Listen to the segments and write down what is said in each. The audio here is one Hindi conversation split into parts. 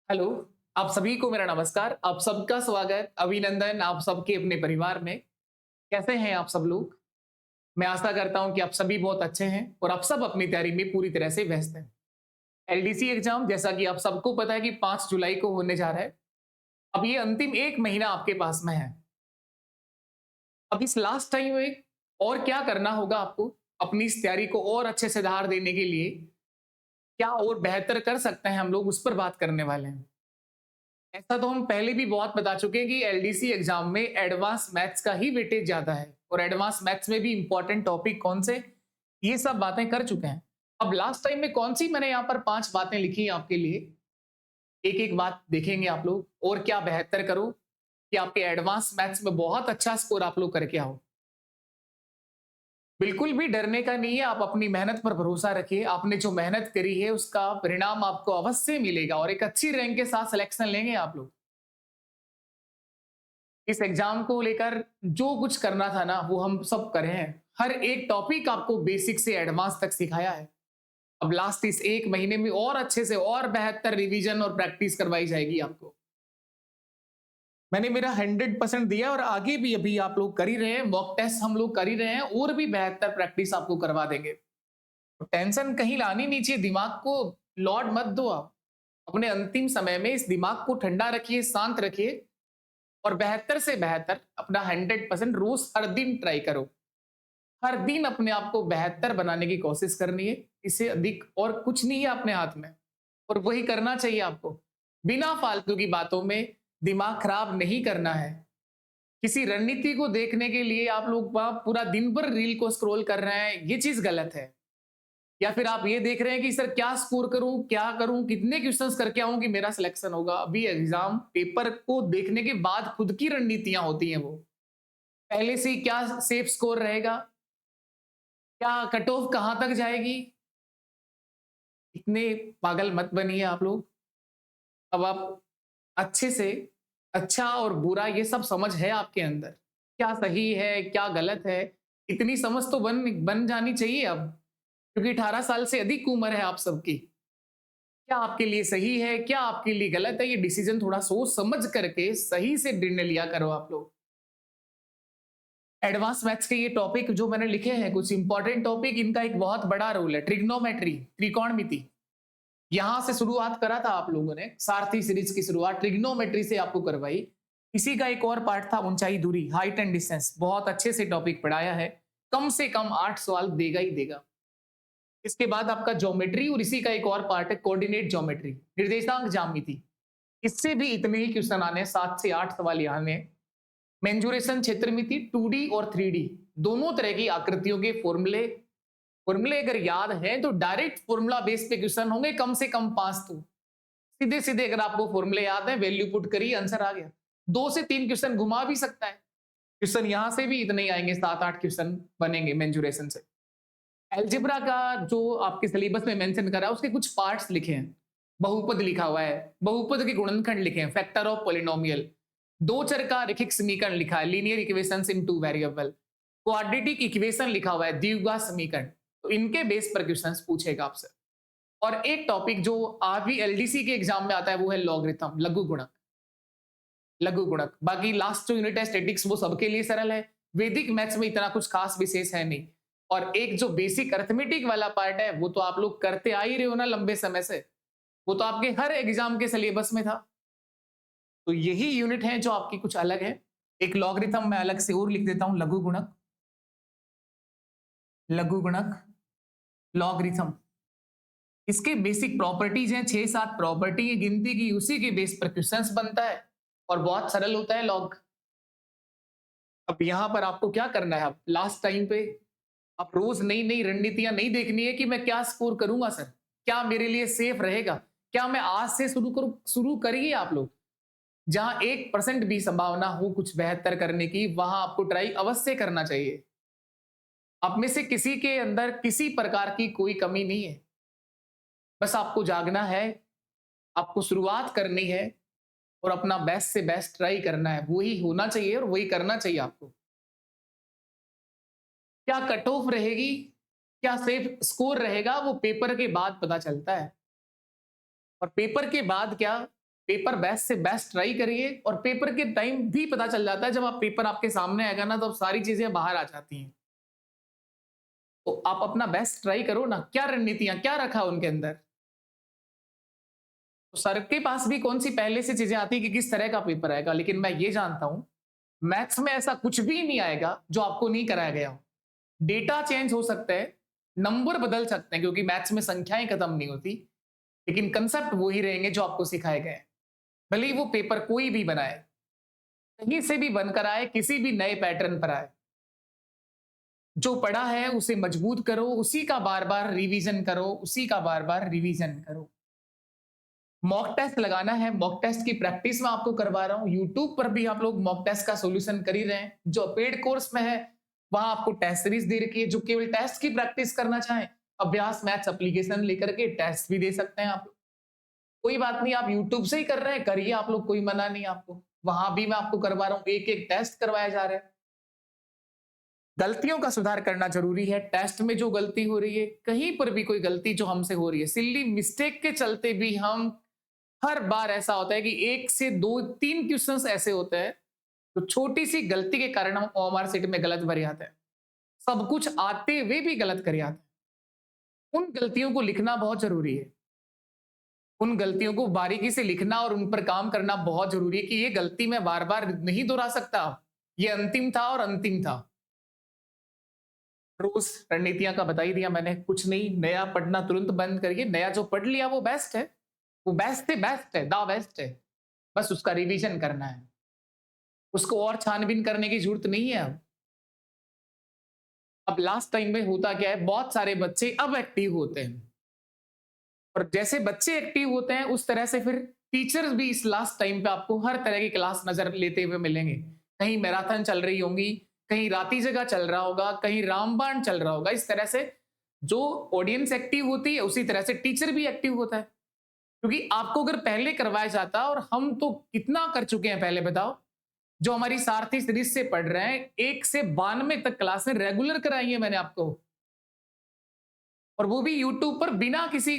हेलो। आप सभी को मेरा नमस्कार। आप सबका स्वागत, अभिनंदन आप सबके अपने परिवार में। कैसे हैं आप सब लोग? मैं आशा करता हूं कि आप सभी बहुत अच्छे हैं और आप सब अपनी तैयारी में पूरी तरह से व्यस्त हैं। एलडीसी एग्जाम जैसा कि आप सबको पता है कि 5 जुलाई को होने जा रहा है। अब ये अंतिम 1 महीना आपके पास में है। अब इस लास्ट टाइम में और क्या करना होगा आपको अपनी इस तैयारी को और अच्छे से धार देने के लिए? क्या और बेहतर कर सकते हैं हम लोग उस पर बात करने वाले हैं। ऐसा तो हम पहले भी बहुत बता चुके हैं कि एलडीसी एग्जाम में एडवांस मैथ्स का ही वेटेज ज्यादा है और एडवांस मैथ्स में भी इंपॉर्टेंट टॉपिक कौन से, ये सब बातें कर चुके हैं। अब लास्ट टाइम में कौन सी मैंने यहाँ पर 5 बातें लिखी हैं आपके लिए, एक एक बात देखेंगे आप लोग और क्या बेहतर करो कि आपके एडवांस मैथ्स में बहुत अच्छा स्कोर आप लोग करके आओ। बिल्कुल भी डरने का नहीं है, आप अपनी मेहनत पर भरोसा रखिए। आपने जो मेहनत करी है उसका परिणाम आपको अवश्य मिलेगा और एक अच्छी रैंक के साथ सिलेक्शन लेंगे आप लोग। इस एग्जाम को लेकर जो कुछ करना था ना वो हम सब करे हैं। हर एक टॉपिक आपको बेसिक से एडवांस तक सिखाया है। अब लास्ट इस 1 महीने में और अच्छे से और बेहतर रिवीजन और प्रैक्टिस करवाई जाएगी आपको। मैंने मेरा 100% दिया और आगे भी अभी आप लोग कर ही रहे हैं, मॉक टेस्ट हम लोग कर ही रहे हैं और भी बेहतर प्रैक्टिस आपको करवा देंगे। तो टेंशन कहीं लानी नहीं चाहिए, दिमाग को लौट मत दो आप। अपने अंतिम समय में इस दिमाग को ठंडा रखिए, शांत रखिए और बेहतर से बेहतर अपना 100% रोज हर दिन ट्राई करो। हर दिन अपने आप को बेहतर बनाने की कोशिश करनी है। इससे अधिक और कुछ नहीं है अपने हाथ में और वही करना चाहिए आपको। बिना फालतू की बातों में दिमाग खराब नहीं करना है। किसी रणनीति को देखने के लिए आप लोग वहां पूरा दिन भर रील को स्क्रॉल कर रहे हैं, ये चीज गलत है। या फिर आप ये देख रहे हैं कि सर क्या स्कोर करूं, क्या करूं, कितने क्वेश्चंस करके आऊं कि मेरा सिलेक्शन होगा। अभी एग्जाम पेपर को देखने के बाद खुद की रणनीतियां होती हैं। वो पहले से ही क्या सेफ स्कोर रहेगा, क्या कट ऑफ कहां तक जाएगी, इतने पागल मत बनिए आप लोग। अब आप अच्छे से अच्छा और बुरा ये सब समझ है आपके अंदर, क्या सही है क्या गलत है, इतनी समझ तो बन बन जानी चाहिए अब, क्योंकि 18 साल से अधिक उम्र है आप सबकी। क्या आपके लिए सही है, क्या आपके लिए गलत है, ये डिसीजन थोड़ा सोच समझ करके सही से निर्णय लिया करो आप लोग। एडवांस मैथ्स के ये टॉपिक जो मैंने लिखे हैं कुछ इंपॉर्टेंट टॉपिक, इनका एक बहुत बड़ा रोल है ट्रिग्नोमेट्री, त्रिकोणमिति। यहां से शुरुआत करा था आप लोगों ने, सारथी सीरीज की शुरुआत ट्रिग्नोमेट्री से आपको करवाई। इसी का एक और पार्ट था ऊंचाई दूरी, हाइट एंड डिस्टेंस, बहुत अच्छे से टॉपिक पढ़ाया है। कम से कम 8 सवाल देगा ही देगा। इसके बाद आपका ज्योमेट्री और इसी का एक और पार्ट है कोऑर्डिनेट ज्योमेट्री, निर्देशांक ज्यामिति। इससे भी इतने ही क्वेश्चन आने, 7 से 8 सवाल यहाँ आने। मेंजुरेशन क्षेत्रमिति 2D और 3D दोनों तरह की आकृतियों के फॉर्मूले, अगर याद है तो डायरेक्ट फॉर्मूला बेस पे क्वेश्चन होंगे, कम से कम 5 तो सीधे सीधे अगर आपको फॉर्मूले याद है, वैल्यू पुट करिए, आंसर आ गया। 2 से 3 क्वेश्चन घुमा भी सकता है क्वेश्चन, यहां से भी इतने ही आएंगे, 7-8 क्वेश्चन बनेंगे मेंजुरेशन से। एल्जेब्रा का जो आपके सिलेबस में मेंशन करा है उसके कुछ पार्ट्स लिखे हैं। बहुपद लिखा हुआ है, बहुपद के गुणनखंड लिखे हैं, फैक्टर ऑफ पॉलिनोमियल, दो चर का रैखिक समीकरण लिखा है, लीनियर इक्वेशंस इन टू वेरिएबल, क्वाड्रेटिक इक्वेशन लिखा हुआ है, द्विघात समीकरण। तो इनके बेस पर क्वेश्चंस पूछेगा आपसे। और एक टॉपिक जो अभी एलडीसी के एग्जाम में आता है वो है लॉगरिथम, लघु गुणक। लघु गुणक बाकी लास्ट जो यूनिट है स्टैटिक्स, वो सबके लिए सरल है। वैदिक मैथ्स में इतना कुछ खास विशेष है नहीं। और एक जो बेसिक अर्थमेटिक वाला पार्ट है वो तो आप लोग करते आ ही रहे हो ना लंबे समय से, वो तो आपके हर एग्जाम के सिलेबस में था। तो यही यूनिट है जो आपकी कुछ अलग है। एक लॉगरिथम मैं अलग से और लिख देता हूं, लघु गुणक, लघु गुणक, लॉगरिथम। इसके बेसिक प्रॉपर्टीज हैं, 6-7 प्रॉपर्टी है गिनती की, उसी के बेस पर क्वेश्चंस बनता है और बहुत सरल होता है लॉग। अब यहां पर आपको क्या करना है, अब लास्ट टाइम पे आप रोज नई नई रणनीतियां नहीं देखनी है कि मैं क्या स्कोर करूंगा सर, क्या मेरे लिए सेफ रहेगा, क्या मैं आज से शुरू करूं। शुरू करिए आप लोग, जहां 1% भी संभावना हो कुछ बेहतर करने की, वहां आपको ट्राई अवश्य करना चाहिए। आप में से किसी के अंदर किसी प्रकार की कोई कमी नहीं है, बस आपको जागना है, आपको शुरुआत करनी है और अपना बेस्ट से बेस्ट ट्राई करना है। वही होना चाहिए और वही करना चाहिए आपको। क्या कट ऑफ रहेगी, क्या सेफ स्कोर रहेगा, वो पेपर के बाद पता चलता है। और पेपर के बाद क्या, पेपर बेस्ट से बेस्ट ट्राई करिए, और पेपर के टाइम भी पता चल जाता है, जब आप पेपर आपके सामने आएगा ना, तो अब सारी चीजें बाहर आ जाती हैं। तो आप अपना बेस्ट ट्राई करो ना, क्या रणनीतियां, क्या रखा उनके अंदर। तो सर के पास भी कौन सी पहले से चीजें आती है कि किस तरह का पेपर आएगा, लेकिन मैं ये जानता हूं मैथ्स में ऐसा कुछ भी नहीं आएगा जो आपको नहीं कराया गया हो। डेटा चेंज हो सकता है, नंबर बदल सकते हैं, क्योंकि मैथ्स में संख्याएं खत्म नहीं होती, लेकिन कंसेप्ट वही रहेंगे जो आपको सिखाए गए हैं। भले ही वो पेपर कोई भी बनाए, कहीं से भी बनकर आए, किसी भी नए पैटर्न पर आए, जो पढ़ा है उसे मजबूत करो, उसी का बार बार रिवीजन करो, उसी का बार बार रिवीजन करो। मॉक टेस्ट लगाना है, मॉक टेस्ट की प्रैक्टिस मैं आपको करवा रहा हूँ। यूट्यूब पर भी आप लोग मॉक टेस्ट का सॉल्यूशन कर ही रहे हैं। जो पेड कोर्स में है वहां आपको टेस्ट सीरीज दे रखी है। जो केवल टेस्ट की प्रैक्टिस करना चाहें, अभ्यास मैथ्स एप्लीकेशन लेकर के टेस्ट भी दे सकते हैं आप लोग। कोई बात नहीं, आप यूट्यूब से ही कर रहे हैं, करिए आप लोग, कोई मना नहीं आपको। वहां भी मैं आपको करवा रहा हूँ, एक एक टेस्ट करवाया जा रहा है। गलतियों का सुधार करना जरूरी है। टेस्ट में जो गलती हो रही है, कहीं पर भी कोई गलती जो हमसे हो रही है, सिली मिस्टेक के चलते भी हम हर बार ऐसा होता है कि एक से दो तीन क्वेश्चंस ऐसे होते हैं तो छोटी सी गलती के कारण हम ओएमआर सीट में गलत भरे आते हैं, सब कुछ आते हुए भी गलत करे आते हैं। उन गलतियों को लिखना बहुत जरूरी है, उन गलतियों को बारीकी से लिखना और उन पर काम करना बहुत जरूरी है कि ये गलती मैं बार बार नहीं दोहरा सकता, ये अंतिम था और अंतिम था। रोज रणनीतियां का बता ही दिया मैंने, कुछ नहीं नया पढ़ना तुरंत बंद करिए। नया जो पढ़ लिया वो बेस्ट है, वो बेस्ट से बेस्ट है, द बेस्ट है। बस उसका रिवीजन करना है, उसको और छानबीन करने की जरूरत नहीं है। अब लास्ट टाइम में होता क्या है, बहुत सारे बच्चे अब एक्टिव होते हैं, और जैसे बच्चे एक्टिव होते हैं उस तरह से फिर टीचर्स भी इस लास्ट टाइम पे आपको हर तरह की क्लास नजर लेते हुए मिलेंगे। कहीं मैराथन चल रही होंगी, कहीं राती जगह चल रहा होगा, कहीं रामबाण चल रहा होगा। इस तरह से जो ऑडियंस एक्टिव होती है, उसी तरह से टीचर भी एक्टिव होता है। क्योंकि आपको अगर पहले करवाया जाता, और हम तो कितना कर चुके हैं पहले बताओ, जो हमारी सारथी सीरीज से पढ़ रहे हैं, 1 से 92 तक क्लासें रेगुलर कराई है मैंने आपको, और वो भी यूट्यूब पर बिना किसी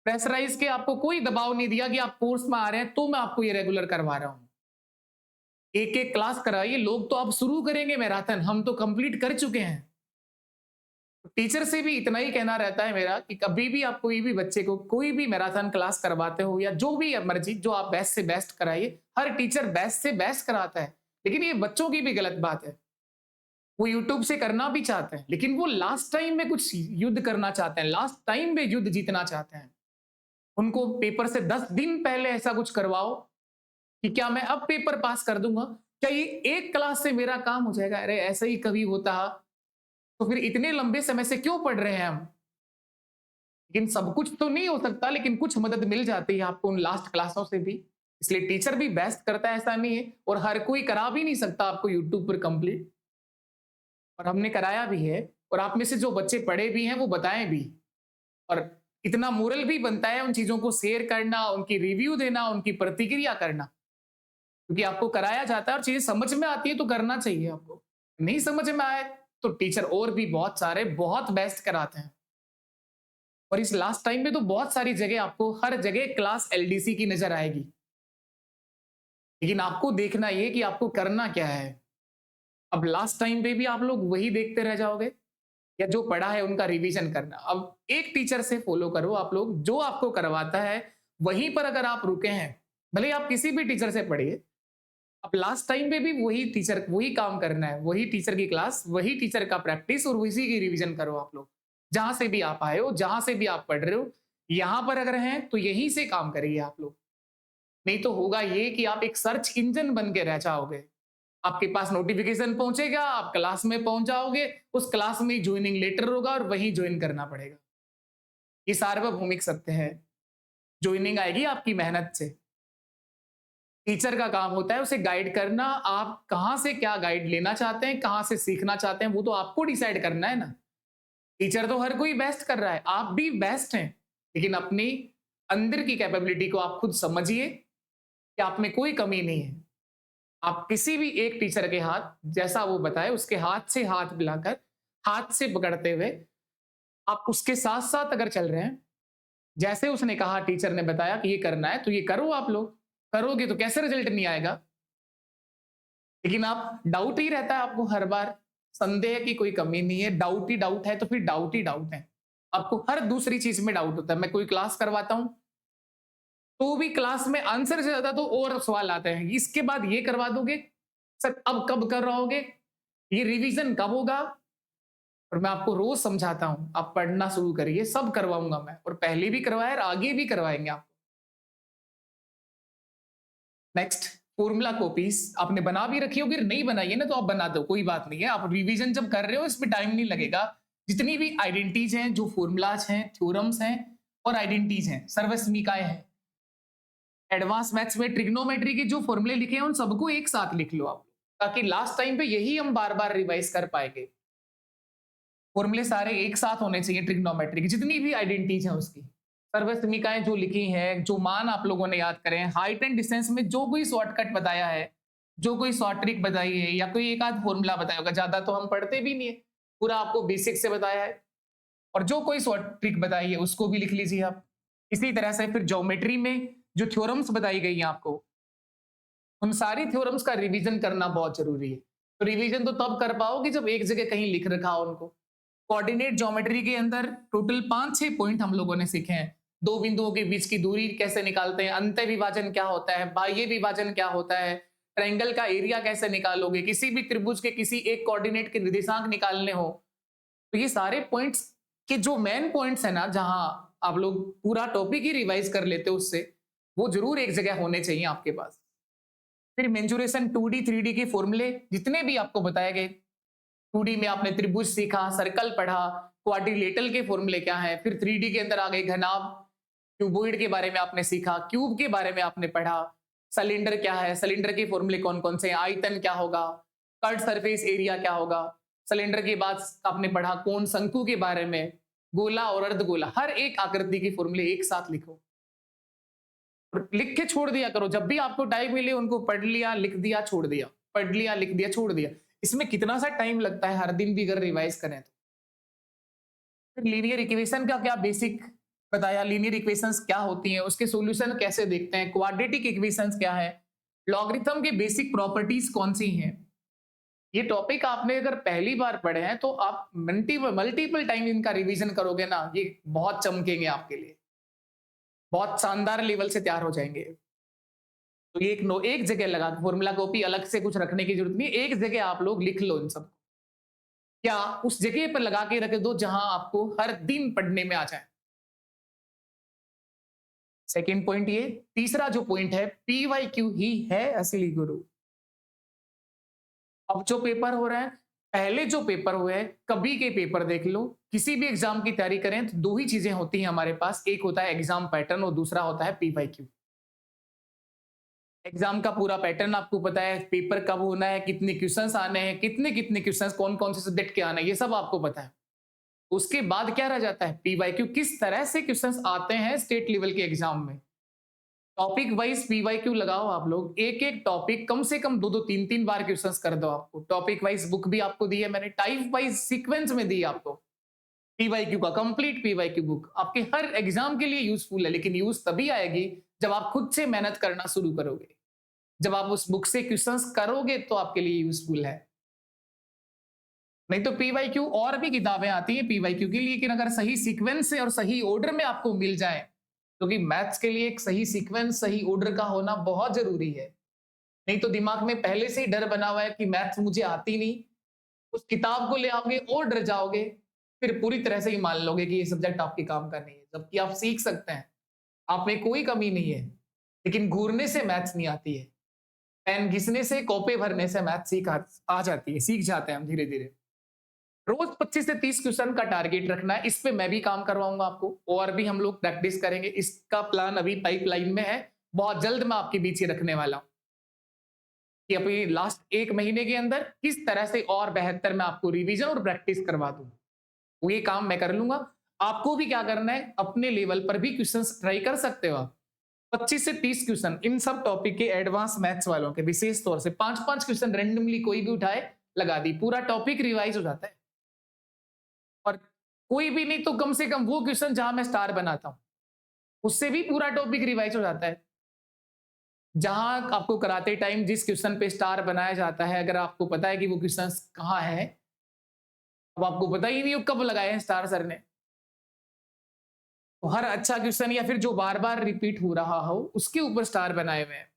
प्रेशराइज के। आपको कोई दबाव नहीं दिया कि आप कोर्स में आ रहे हैं तो मैं आपको ये रेगुलर करवा रहा हूं। एक एक क्लास कराइए। लोग तो अब शुरू करेंगे मैराथन, हम तो कंप्लीट कर चुके हैं। टीचर से भी इतना ही कहना रहता है मेरा कि कभी भी आप कोई भी बच्चे को कोई भी मैराथन क्लास करवाते हो, या जो भी मर्जी, जो आप बेस्ट से बेस्ट कराइए। हर टीचर बेस्ट से बेस्ट कराता है, लेकिन ये बच्चों की भी गलत बात है। वो यूट्यूब से करना भी चाहते हैं, लेकिन वो लास्ट टाइम में कुछ युद्ध करना चाहते हैं, लास्ट टाइम में युद्ध जीतना चाहते हैं। उनको पेपर से 10 दिन पहले ऐसा कुछ करवाओ कि क्या मैं अब पेपर पास कर दूंगा, क्या ये एक क्लास से मेरा काम हो जाएगा। अरे ऐसा ही कभी होता तो फिर इतने लंबे समय से क्यों पढ़ रहे हैं हम। लेकिन सब कुछ तो नहीं हो सकता, लेकिन कुछ मदद मिल जाती है आपको उन लास्ट क्लासों से भी। इसलिए टीचर भी बेस्ट करता है, ऐसा नहीं है, और हर कोई करा भी नहीं सकता आपको यूट्यूब पर कंप्लीट, और हमने कराया भी है। और आप में से जो बच्चे पढ़े भी हैं वो बताएं भी, और इतना मोरल भी बनता है उन चीजों को शेयर करना, उनकी रिव्यू देना, उनकी प्रतिक्रिया करना, क्योंकि आपको कराया जाता है और चीजें समझ में आती है तो करना चाहिए आपको। नहीं समझ में आए तो टीचर और भी बहुत सारे बहुत बेस्ट कराते हैं। और इस लास्ट टाइम में तो बहुत सारी जगह आपको हर जगह क्लास एलडीसी की नजर आएगी, लेकिन आपको देखना ये कि आपको करना क्या है। अब लास्ट टाइम पे भी आप लोग वही देखते रह जाओगे, या जो पढ़ा है उनका रिवीजन करना। अब एक टीचर से फॉलो करो आप लोग, जो आपको करवाता है वहीं पर अगर आप रुके हैं, भले आप किसी भी टीचर से पढ़िए, अब लास्ट टाइम पे भी वही टीचर वही काम करना है, वही टीचर की क्लास, वही टीचर का प्रैक्टिस, और उसी की रिवीजन करो आप लोग। जहां से भी आप आए हो, जहां से भी आप पढ़ रहे हो, यहां पर अगर हैं तो यहीं से काम करिए आप लोग। नहीं तो होगा ये कि आप एक सर्च इंजन बन के रह जाओगे। आपके पास नोटिफिकेशन पहुंचेगा, आप क्लास में पहुंच जाओगे, उस क्लास में ज्वाइनिंग लेटर होगा और वहीं ज्वाइन करना पड़ेगा। ये सार्वभौमिक सत्य है। ज्वाइनिंग आएगी आपकी मेहनत से। टीचर का काम होता है उसे गाइड करना। आप कहां से क्या गाइड लेना चाहते हैं, कहां से सीखना चाहते हैं, वो तो आपको डिसाइड करना है ना। टीचर तो हर कोई बेस्ट कर रहा है, आप भी बेस्ट हैं, लेकिन अपनी अंदर की कैपेबिलिटी को आप खुद समझिए कि आप में कोई कमी नहीं है। आप किसी भी एक टीचर के हाथ, जैसा वो बताए, उसके हाथ से हाथ मिलाकर, हाथ से पकड़ते हुए आप उसके साथ साथ अगर चल रहे हैं, जैसे उसने कहा, टीचर ने बताया कि ये करना है, तो ये करो आप लोग। करोगे तो कैसे रिजल्ट नहीं आएगा? लेकिन आप डाउट ही रहता है आपको हर बार, संदेह की कोई कमी नहीं है, डाउट ही डाउट है तो फिर डाउट ही डाउट है। आपको हर दूसरी चीज में डाउट होता है। मैं कोई क्लास करवाता हूँ तो भी क्लास में आंसर से ज्यादा तो और सवाल आते हैं, इसके बाद ये करवा दोगे सर, अब कब कर रहोगे, ये रिवीजन कब होगा? और मैं आपको रोज समझाता हूं, आप पढ़ना शुरू करिए, सब करवाऊंगा मैं, और पहले भी करवाया और आगे भी करवाएंगे आप। नेक्स्ट, फॉर्मूला कॉपीज आपने बना भी रखी होगी, नहीं बनाई है ना तो आप बना दो, कोई बात नहीं है। आप रिवीजन जब कर रहे हो इसमें टाइम नहीं लगेगा। जितनी भी आइडेंटिटीज हैं, जो फॉर्मूलाज हैं, थ्योरम्स हैं और आइडेंटिटीज हैं, सर्वसमीकाएं हैं, एडवांस मैथ्स में ट्रिग्नोमेट्री के जो फॉर्मूले लिखे हैं उन सबको एक साथ लिख लो आप, ताकि लास्ट टाइम पे यही हम बार बार रिवाइज कर पाएंगे। फॉर्मूले सारे एक साथ होने चाहिए ट्रिग्नोमेट्री की, जितनी भी आइडेंटिटीज हैं उसकी, सर्वसमीकाएं जो लिखी हैं, जो मान आप लोगों ने याद करें, हाइट एंड डिस्टेंस में जो कोई शॉर्टकट बताया है, जो कोई शॉर्ट ट्रिक बताई है, या कोई एक आध फॉर्मूला बताया होगा, ज्यादा तो हम पढ़ते भी नहीं है, पूरा आपको बेसिक से बताया है, और जो कोई शॉर्ट ट्रिक बताई है उसको भी लिख लीजिए आप। इसी तरह से फिर ज्योमेट्री में जो थ्योरम्स बताई गई हैं आपको, उन सारी थ्योरम्स का रिवीजन करना बहुत जरूरी है। तो रिवीजन तो तब कर पाओगे जब एक जगह कहीं लिख रखा हो उनको। कोऑर्डिनेट ज्योमेट्री के अंदर टोटल 5-6 पॉइंट हम लोगों ने सीखे हैं। दो बिंदुओं के बीच की दूरी कैसे निकालते हैं, अंत्य विभाजन क्या होता है, बाह्य विभाजन क्या होता है, ट्रायंगल का एरिया कैसे निकालोगे, किसी भी त्रिभुज के किसी एक कोऑर्डिनेट के निर्देशांक निकालने हो। तो ये सारे पॉइंट्स के जो मेन पॉइंट्स है ना, जहां आप लोग पूरा टॉपिक ही रिवाइज कर लेते हो, उससे वो जरूर एक जगह होने चाहिए आपके पास। फिर मेंजुरेशन 2D 3D के फॉर्मूले जितने भी आपको बताए गए, 2D में आपने त्रिभुज सीखा, सर्कल पढ़ा, क्वाड्रिलेटरल के फॉर्मूले क्या है, फिर 3D के अंदर आ गए घनाभ, क्यूबॉइड के बारे में आपने सीखा, क्यूब के बारे में आपने पढ़ा, सिलेंडर क्या है, सिलेंडर के फॉर्मूले कौन कौन से हैं, आयतन क्या होगा, कर्ड सरफेस एरिया क्या होगा। सिलेंडर के बाद आपने पढ़ा कोण शंकु के बारे में, गोला और अर्धगोला, हर एक आकृति के फॉर्मूले एक साथ लिखो और लिख के छोड़ दिया करो। जब भी आपको टाइम मिले उनको पढ़ लिया, लिख दिया, छोड़ दिया, पढ़ लिया, लिख दिया, छोड़ दिया। इसमें कितना सा टाइम लगता है हर दिन भी अगर रिवाइज करें तो। लीनियर इक्वेशन का क्या बेसिक बताया, लीनियर इक्वेशंस क्या होती हैं, उसके सॉल्यूशन कैसे देखते हैं, क्वाड्रेटिक इक्वेशंस क्या है, लॉगरिथम के बेसिक प्रॉपर्टीज कौन सी हैं। ये टॉपिक आपने अगर पहली बार पढ़े हैं तो आप मल्टीपल टाइम इनका रिवीजन करोगे ना, ये बहुत चमकेंगे आपके लिए, बहुत शानदार लेवल से तैयार हो जाएंगे। तो ये एक जगह लगा, फॉर्मूला कॉपी अलग से कुछ रखने की जरूरत नहीं, एक जगह आप लोग लिख लो इन सब, क्या उस जगह पर लगा के रख दो जहां आपको हर दिन पढ़ने में आ जाए। सेकेंड पॉइंट ये। तीसरा जो पॉइंट है, पीवाईक्यू ही है असली गुरु। अब जो पेपर हो रहा है, पहले जो पेपर हुए हैं, कभी के पेपर देख लो, किसी भी एग्जाम की तैयारी करें तो दो ही चीजें होती हैं हमारे पास, एक होता है एग्जाम पैटर्न और दूसरा होता है पीवाईक्यू। एग्जाम का पूरा पैटर्न आपको पता है, पेपर कब होना है, कितने क्वेश्चंस आने हैं, कितने कितने क्वेश्चंस कौन कौन से सब्जेक्ट के आने हैं, ये सब आपको पता है। उसके बाद क्या रह जाता है, पीवाईक्यू, किस तरह से क्वेश्चंस आते हैं स्टेट लेवल के एग्जाम में। टॉपिक वाइज पीवाईक्यू लगाओ आप लोग, एक एक टॉपिक कम से कम 2-3 बार क्वेश्चंस कर दो। आपको टॉपिक वाइज बुक भी आपको दी है मैंने, टाइप वाइज सीक्वेंस में दी है आपको पीवाईक्यू का कंप्लीट पीवाईक्यू बुक, आपके हर एग्जाम के लिए यूजफुल है। लेकिन यूज तभी आएगी जब आप खुद से मेहनत करना शुरू करोगे, जब आप उस बुक से क्वेश्चंस करोगे तो आपके लिए यूजफुल है। नहीं तो पीवाईक्यू और भी किताबें आती हैं पीवाईक्यू के लिए, लेकिन अगर सही सीक्वेंस से और सही ऑर्डर में आपको मिल जाए, क्योंकि मैथ्स के लिए एक सही सीक्वेंस, सही ऑर्डर का होना बहुत जरूरी है। नहीं तो दिमाग में पहले से ही डर बना हुआ है कि मैथ्स मुझे आती नहीं, उस किताब को ले आओगे और डर जाओगे, फिर पूरी तरह से ही मान लोगे कि ये सब्जेक्ट आपके काम का नहीं है, जबकि आप सीख सकते हैं, आप में कोई कमी नहीं है। लेकिन घूरने से मैथ्स नहीं आती है, पेन घिसने से, कोपे भरने से मैथ आ जाती है, सीख जाते हैं हम धीरे धीरे। रोज 25 से 30 क्वेश्चन का टारगेट रखना है, इस पे मैं भी काम करवाऊंगा आपको, और भी हम लोग प्रैक्टिस करेंगे। इसका प्लान अभी पाइपलाइन में है, बहुत जल्द मैं आपके बीच ही रखने वाला हूं कि अपनी लास्ट 1 महीने के अंदर किस तरह से और बेहतर मैं आपको रिवीजन और प्रैक्टिस करवा दूं। वो ये काम मैं कर लूंगा। आपको भी क्या करना है, अपने लेवल पर भी क्वेश्चंस ट्राई कर सकते हो आप। 25 से 30 क्वेश्चन इन सब टॉपिक के, एडवांस मैथ्स वालों के विशेष तौर से 5-5 क्वेश्चन रेंडमली कोई भी उठाए, लगा दी, पूरा टॉपिक रिवाइज हो जाता है। और कोई भी नहीं तो कम से कम वो क्वेश्चन जहां मैं स्टार बनाता हूं, उससे भी पूरा टॉपिक रिवाइज हो जाता है। जहां आपको कराते टाइम जिस क्वेश्चन पे स्टार बनाया जाता है, अगर आपको पता है कि वो क्वेश्चन कहाँ है, अब आपको पता ही नहीं वो कब लगाए हैं स्टार सर ने। तो हर अच्छा क्वेश्चन या फिर जो बार बार रिपीट हो रहा हो उसके ऊपर स्टार बनाए हुए हैं।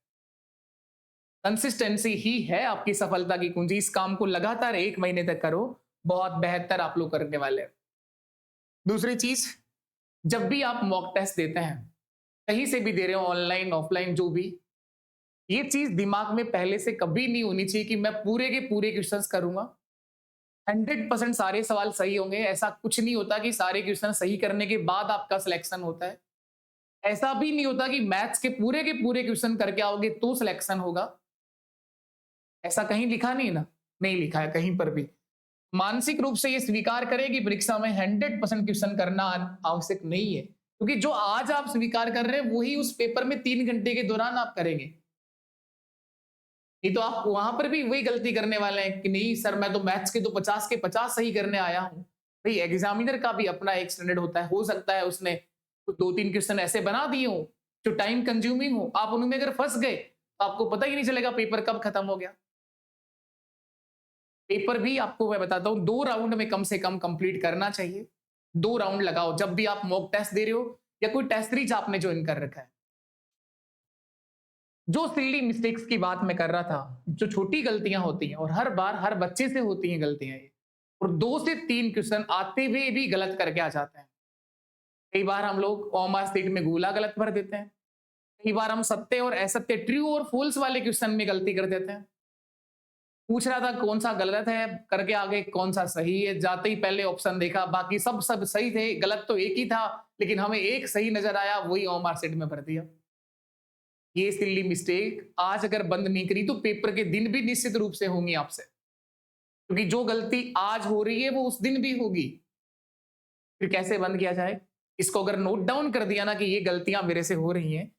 कंसिस्टेंसी ही है आपकी सफलता की कुंजी। इस काम को लगातार 1 महीने तक करो, बहुत बेहतर आप लोग करने वाले हैं। दूसरी चीज, जब भी आप मॉक टेस्ट देते हैं, कहीं से भी दे रहे हो, ऑनलाइन ऑफलाइन जो भी, ये चीज दिमाग में पहले से कभी नहीं होनी चाहिए कि मैं पूरे के पूरे क्वेश्चंस करूंगा, 100% सारे सवाल सही होंगे। ऐसा कुछ नहीं होता कि सारे क्वेश्चन सही करने के बाद आपका सिलेक्शन होता है। ऐसा भी नहीं होता कि मैथ्स के पूरे क्वेश्चन करके आओगे तो सिलेक्शन होगा। ऐसा कहीं लिखा नहीं ना, नहीं लिखा है कहीं पर भी। मानसिक रूप से ये स्वीकार करें कि परीक्षा में 100% क्वेश्चन करना आवश्यक नहीं है, क्योंकि जो आज आप स्वीकार कर रहे हैं वही उस पेपर में 3 घंटे के दौरान आप करेंगे। नहीं तो आप वहां पर भी वही गलती करने वाले हैं कि नहीं सर मैं तो मैथ्स के तो 50 के 50 सही करने आया हूं। भाई एग्जामिनर का भी अपना एक स्टैंडर्ड होता है, हो सकता है उसने 2-3 क्वेश्चन ऐसे बना दिए हो जो टाइम कंज्यूमिंग हो, आप उनमें अगर फंस गए तो आपको पता ही नहीं चलेगा पेपर कब खत्म हो गया। पेपर भी आपको मैं बताता हूँ 2 राउंड में कम से कम कंप्लीट करना चाहिए। 2 राउंड लगाओ जब भी आप मॉक टेस्ट दे रहे हो या कोई टेस्ट सीरीज आपने ज्वाइन कर रखा है। जो सिली मिस्टेक्स की बात मैं कर रहा था, जो छोटी गलतियां होती हैं और हर बार हर बच्चे से होती हैं गलतियां ये, और 2 से 3 क्वेश्चन आते हुए भी गलत करके आ जाते हैं। कई बार हम लोग कॉमा सीट में गोला गलत भर देते हैं। कई बार हम सत्य और असत्य, ट्रू और फॉल्स वाले क्वेश्चन में गलती कर देते हैं। पूछ रहा था कौन सा गलत है करके आगे कौन सा सही है, जाते ही पहले ऑप्शन देखा, बाकी सब सही थे, गलत तो एक ही था, लेकिन हमें एक सही नजर आया, वही ओमार सेट में भर दिया। ये सिली मिस्टेक आज अगर बंद नहीं करी तो पेपर के दिन भी निश्चित रूप से होंगी आपसे, क्योंकि जो गलती आज हो रही है वो उस दिन भी होगी। फिर कैसे बंद किया जाए? इसको अगर नोट डाउन कर दिया ना कि ये गलतियां मेरे से हो रही हैं।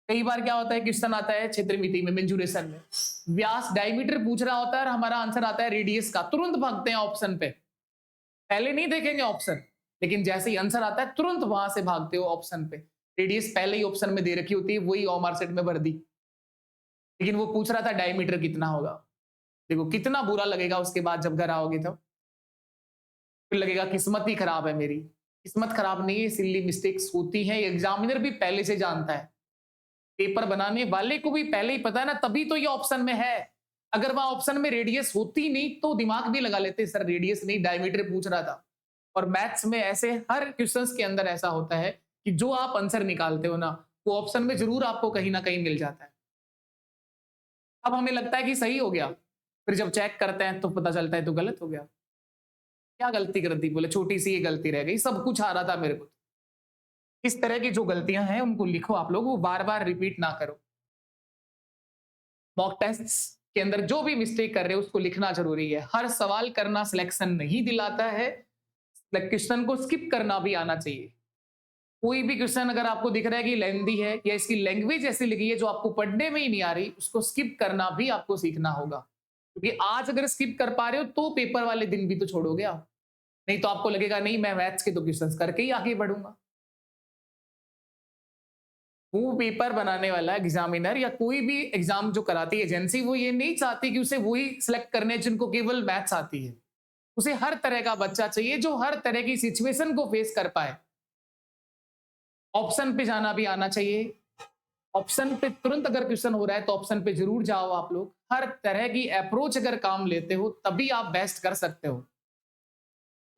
कई बार क्या होता है, क्वेश्चन आता है क्षेत्रमिति में, मेंजुरेशन में, व्यास डायमीटर पूछ रहा होता है और हमारा आंसर आता है रेडियस का, तुरंत भागते हैं ऑप्शन पे, पहले नहीं देखेंगे ऑप्शन, लेकिन जैसे ही आंसर आता है तुरंत वहां से भागते हो ऑप्शन पे। रेडियस पहले ही ऑप्शन में दे रखी होती है, वही ओमार सेट में भर दी, लेकिन वो पूछ रहा था डायमीटर कितना होगा। देखो कितना बुरा लगेगा उसके बाद जब घर आओगे तो, फिर लगेगा किस्मत ही खराब है मेरी। किस्मत खराब नहीं है, सिली मिस्टेक्स होती हैं, एग्जामिनर भी पहले से जानता है, पेपर बनाने वाले को भी पहले ही पता है ना, तभी तो ये ऑप्शन में है। अगर वहां ऑप्शन में रेडियस होती नहीं तो दिमाग भी लगा लेते सर रेडियस नहीं डायमीटर पूछ रहा था। और मैथ्स में ऐसे हर क्वेश्चंस के अंदर ऐसा होता है कि जो आप आंसर निकालते हो ना, वो ऑप्शन में जरूर आपको कहीं ना कहीं मिल जाता है। अब हमें लगता है कि सही हो गया, फिर जब चेक करते हैं तो पता चलता है तो गलत हो गया। क्या गलती कर दी? बोले छोटी सी ये गलती रह गई, सब कुछ आ रहा था मेरे को। इस तरह की जो गलतियां हैं उनको लिखो आप लोग, वो बार बार रिपीट ना करो। मॉक टेस्ट्स के अंदर जो भी मिस्टेक कर रहे हो उसको लिखना जरूरी है। हर सवाल करना सिलेक्शन नहीं दिलाता है, क्वेश्चन को स्किप करना भी आना चाहिए। कोई भी क्वेश्चन अगर आपको दिख रहा है कि लेंदी है या इसकी लैंग्वेज ऐसी लिखी है जो आपको पढ़ने में ही नहीं आ रही, उसको स्किप करना भी आपको सीखना होगा, क्योंकि आज अगर स्किप कर पा रहे हो तो पेपर वाले दिन भी तो छोड़ोगे आप। नहीं तो आपको लगेगा नहीं मैं मैथ्स के तो क्वेश्चन करके ही आगे बढ़ूंगा। वो पेपर बनाने वाला एग्जामिनर या कोई भी एग्जाम जो कराती है एजेंसी, वो ये नहीं चाहती कि उसे वही सिलेक्ट करने जिनको केवल मैथ्स आती है। उसे हर तरह का बच्चा चाहिए जो हर तरह की सिचुएशन को फेस कर पाए। ऑप्शन पे जाना भी आना चाहिए। ऑप्शन पे तुरंत अगर क्वेश्चन हो रहा है तो ऑप्शन पे जरूर जाओ आप लोग। हर तरह की अप्रोच अगर काम लेते हो तभी आप बेस्ट कर सकते हो।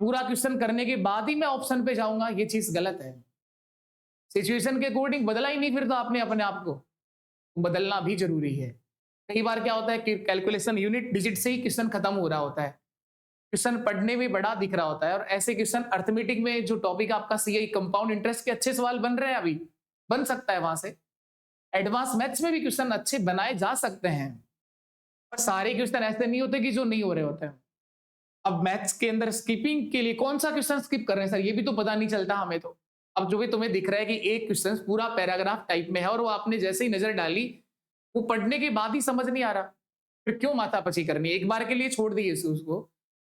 पूरा क्वेश्चन करने के बाद ही मैं ऑप्शन पे जाऊंगा, ये चीज गलत है। सिचुएशन के अकॉर्डिंग बदला ही नहीं फिर तो आपने अपने आप को, बदलना भी जरूरी है। कई बार क्या होता है कि कैलकुलेशन यूनिट डिजिट से ही क्वेश्चन खत्म हो रहा होता है, क्वेश्चन पढ़ने में बड़ा दिख रहा होता है, और ऐसे क्वेश्चन अर्थमेटिक में जो टॉपिक आपका सीआई कंपाउंड इंटरेस्ट के अच्छे सवाल बन रहे हैं, अभी बन सकता है वहां से। एडवांस मैथ्स में भी क्वेश्चन अच्छे बनाए जा सकते हैं, पर सारे क्वेश्चन ऐसे नहीं होते कि जो नहीं हो रहे होते हैं। अब मैथ्स के अंदर स्किपिंग के लिए कौन सा क्वेश्चन स्किप कर रहे हैं सर, ये भी तो पता नहीं चलता हमें तो। अब जो भी तुम्हें दिख रहा है कि एक क्वेश्चन पूरा पैराग्राफ टाइप में है और वो आपने जैसे ही नजर डाली वो पढ़ने के बाद ही समझ नहीं आ रहा, फिर क्यों माथापची करनी है? एक बार के लिए छोड़ दिए उसको,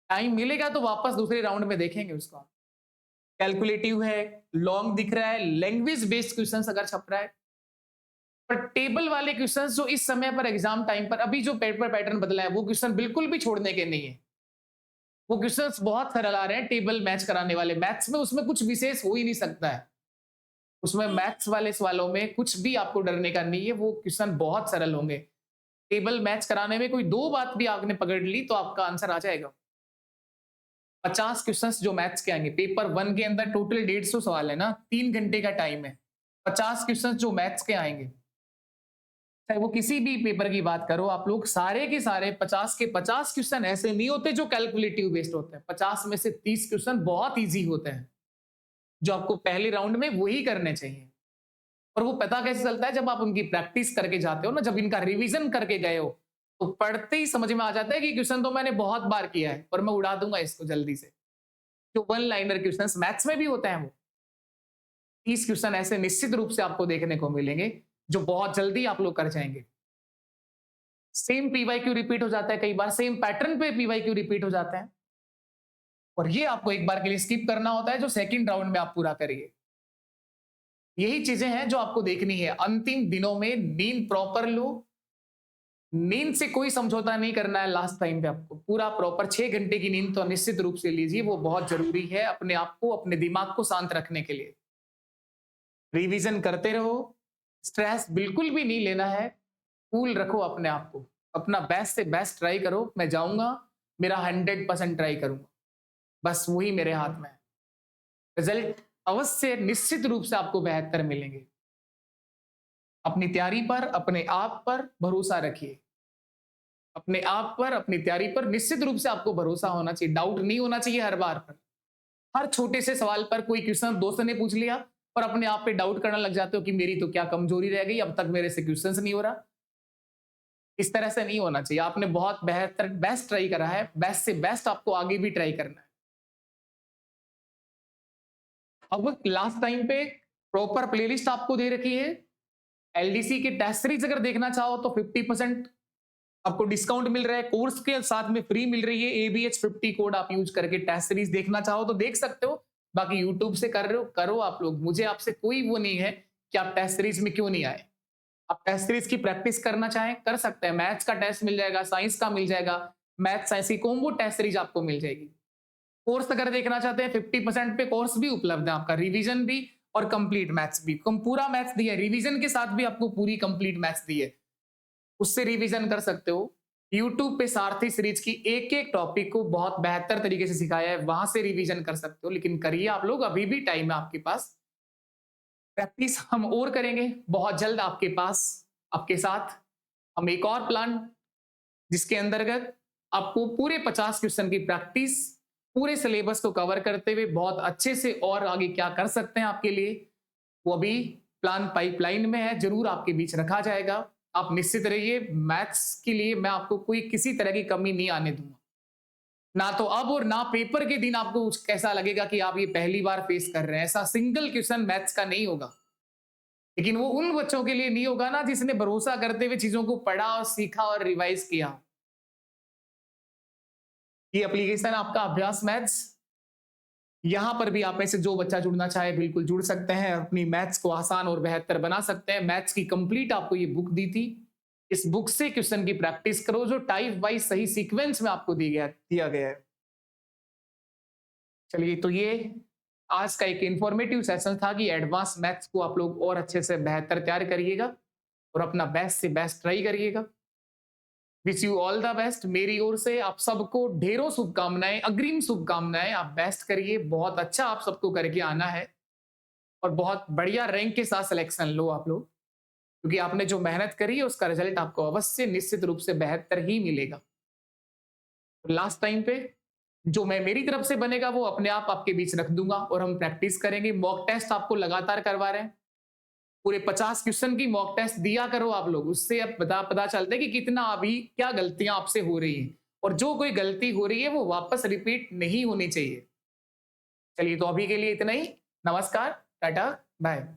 टाइम मिलेगा तो वापस दूसरे राउंड में देखेंगे उसको। कैलकुलेटिव है, लॉन्ग दिख रहा है, लैंग्वेज बेस्ड क्वेश्चन अगर छप रहा है, पर टेबल वाले क्वेश्चन जो इस समय पर एग्जाम टाइम पर अभी जो पेपर पैटर्न बदला है, वो क्वेश्चन बिल्कुल भी छोड़ने के नहीं है। वो क्वेश्चंस बहुत सरल आ रहे हैं, टेबल मैच कराने वाले मैथ्स में, उसमें कुछ विशेष हो ही नहीं सकता है। उसमें मैथ्स वाले सवालों में कुछ भी आपको डरने का नहीं है, वो क्वेश्चन बहुत सरल होंगे। टेबल मैच कराने में कोई दो बात भी आपने पकड़ ली तो आपका आंसर आ जाएगा। 50 क्वेश्चंस जो मैथ्स के आएंगे, पेपर 1 के अंदर टोटल 150 सवाल है ना, 3 घंटे का टाइम है। 50 क्वेश्चंस जो मैथ्स के आएंगे, चाहे वो किसी भी पेपर की बात करो आप लोग, सारे के सारे 50 के 50 क्वेश्चन ऐसे नहीं होते जो कैलकुलेटिव बेस्ड होते हैं। 50 में से 30 क्वेश्चन बहुत इजी होते हैं, जो आपको पहले राउंड में वही करने चाहिए। और वो पता कैसे चलता है, जब आप उनकी प्रैक्टिस करके जाते हो ना, जब इनका रिवीजन करके गए हो, तो पढ़ते ही समझ में आ जाता है कि क्वेश्चन तो मैंने बहुत बार किया है और मैं उड़ा दूंगा इसको जल्दी से। जो 1 लाइनर क्वेश्चन मैथ्स में भी होते हैं, वो 30 क्वेश्चन ऐसे निश्चित रूप से आपको देखने को मिलेंगे जो बहुत जल्दी आप लोग कर जाएंगे। सेम पीवाईक्यू रिपीट हो जाता है, कई बार सेम पैटर्न पे पीवाईक्यू रिपीट हो जाता है, और ये आपको एक बार के लिए स्किप करना होता है, जो सेकंड राउंड में आप पूरा करिए। यही चीजें हैं जो आपको देखनी है। अंतिम दिनों में नींद प्रॉपर लो, नींद से कोई समझौता नहीं करना है। लास्ट टाइम पे आपको पूरा प्रॉपर 6 घंटे की नींद तो निश्चित रूप से लीजिए, वो बहुत जरूरी है अपने आप को, अपने दिमाग को शांत रखने के लिए। रिवीजन करते रहो, स्ट्रेस बिल्कुल भी नहीं लेना है, कूल रखो अपने आप को, अपना बेस्ट से बेस्ट ट्राई करो। मैं जाऊंगा, मेरा 100% ट्राई करूंगा, बस वही मेरे हाथ में है। रिजल्ट अवश्य निश्चित रूप से आपको बेहतर मिलेंगे। अपनी तैयारी पर, अपने आप पर भरोसा रखिए। अपने आप पर, अपनी तैयारी पर निश्चित रूप से आपको भरोसा होना चाहिए, डाउट नहीं होना चाहिए हर बार पर। हर छोटे से सवाल पर कोई क्वेश्चन दोस्त ने पूछ लिया और अपने आप पे डाउट करने लग जाते हो कि मेरी तो क्या कमजोरी रह गई, अब तक मेरे से क्वेश्चंस नहीं हो रहा। इस तरह से नहीं होना चाहिए। आपने बहुत बेहतर बेस्ट ट्राई करा है, बेस्ट से बेस्ट आपको आगे भी ट्राई करना है। अब लास्ट टाइम पे प्रॉपर प्लेलिस्ट आपको दे रखी है। एलडीसी के टेस्ट सीरीज अगर देखना चाहो तो 50% आपको डिस्काउंट मिल रहा है, कोर्स के साथ में फ्री मिल रही है। ABH50 कोड आप यूज करके टेस्ट सीरीज देखना चाहो तो देख सकते हो। बाकी यूट्यूब से कर रहे हो, करो आप लोग, मुझे आपसे कोई वो नहीं है कि आप टेस्ट सीरीज में क्यों नहीं आए। आप टेस्ट सीरीज की प्रैक्टिस करना चाहें कर सकते हैं, मैथ्स का टेस्ट मिल जाएगा, साइंस का मिल जाएगा, मैथ साइंस की कॉम्बो टेस्ट सीरीज आपको मिल जाएगी। कोर्स अगर देखना चाहते हैं 50% पे कोर्स भी उपलब्ध है आपका, रिवीजन भी और कंप्लीट मैथ्स भी। पूरा मैथ्स दिया है, रिवीजन के साथ भी आपको पूरी कंप्लीट मैथ्स दी है, उससे रिवीजन कर सकते हो। यूट्यूब पे सारथी सीरीज की एक एक टॉपिक को बहुत बेहतर तरीके से सिखाया है, वहां से रिवीजन कर सकते हो। लेकिन करिए आप लोग, अभी भी टाइम है आपके पास। प्रैक्टिस हम और करेंगे बहुत जल्द आपके पास, आपके साथ हम एक और प्लान, जिसके अंतर्गत आपको पूरे 50 क्वेश्चन की प्रैक्टिस, पूरे सिलेबस को कवर करते हुए बहुत अच्छे से और आगे क्या कर सकते हैं आपके लिए, वो अभी प्लान पाइपलाइन में है, जरूर आपके बीच रखा जाएगा। आप निश्चित रहिए, मैथ्स के लिए मैं आपको कोई किसी तरह की कमी नहीं आने दूंगा, ना तो अब और ना पेपर के दिन आपको कैसा लगेगा कि आप ये पहली बार फेस कर रहे हैं। ऐसा सिंगल क्वेश्चन मैथ्स का नहीं होगा, लेकिन वो उन बच्चों के लिए नहीं होगा ना जिसने भरोसा करते हुए चीजों को पढ़ा और सीखा और रिवाइज किया। ये एप्लीकेशन आपका अभ्यास मैथ्स, यहां पर भी आप में से जो बच्चा जुड़ना चाहे बिल्कुल जुड़ सकते हैं, अपनी मैथ्स को आसान और बेहतर बना सकते हैं। मैथ्स की कंप्लीट आपको ये बुक दी थी, इस बुक से क्वेश्चन की प्रैक्टिस करो, जो टाइप वाइज सही सीक्वेंस में आपको दिया गया है। चलिए, तो ये आज का एक इंफॉर्मेटिव सेशन था कि एडवांस मैथ्स को आप लोग और अच्छे से बेहतर तैयार करिएगा और अपना बेस्ट से बेस्ट ट्राई करिएगा। Wish you all the best. मेरी ओर से आप सबको ढेरों शुभकामनाएं, अग्रिम शुभकामनाएं। आप बेस्ट करिए, बहुत अच्छा आप सबको करके आना है और बहुत बढ़िया रैंक के साथ सिलेक्शन लो आप लोग, क्योंकि आपने जो मेहनत करी है उसका रिजल्ट आपको अवश्य निश्चित रूप से बेहतर ही मिलेगा। लास्ट टाइम पे जो मैं मेरी तरफ से बनेगा वो अपने आप आपके बीच रख दूंगा और हम प्रैक्टिस करेंगे। मॉक टेस्ट आपको लगातार करवा रहे हैं, पूरे 50 क्वेश्चन की मॉक टेस्ट दिया करो आप लोग, उससे अब पता चलता है कि कितना अभी क्या गलतियां आपसे हो रही हैं, और जो कोई गलती हो रही है वो वापस रिपीट नहीं होनी चाहिए। चलिए, तो अभी के लिए इतना ही। नमस्कार, टाटा, बाय।